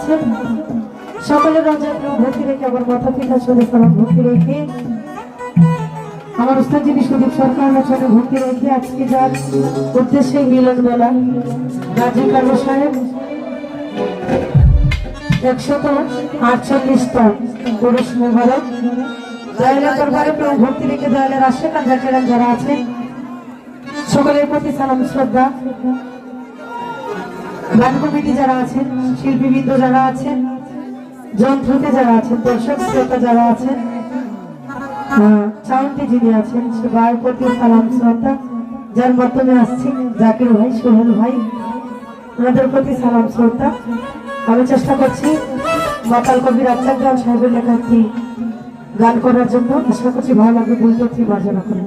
আছেন সকলের রঞ্জন ভক্তি রেখে আমার মাতা পিতা শরীর ভক্তি রেখে আমার উস্তাদ যিনি সুদীপ সরকার চলে ভক্তি রেখে আজকে যার উদ্দেশ্যে মিলন মেলা গাজী কালু সাহেব 148 পুরুষ মোবারক দয়ালের দরবারে প্রেম ভক্তি রেখে দয়ালের আশেখ জাকিরান যারা আছেন সকলের প্রতি সালাম শ্রদ্ধা। গান কমিটি যারা আছেন, শিল্পীবৃন্দ যারা আছেন, যন্ত্রতে যারা আছেন, দর্শক শ্রোতা যারা আছেন, সাউন্ডে যিনি আছেন সবার প্রতি সালাম শ্রদ্ধা। যার মাধ্যমে আসছি জাকির ভাই, সোহেল ভাই, ওনাদের প্রতি সালাম শ্রদ্ধা। আমি চেষ্টা করছি মাতাল কবি রাজ্জাক খান সাহেবের লেখা একটি গান করার জন্য। আশা করছি ভালো লাগবে, বুঝতে বাজনা করেন।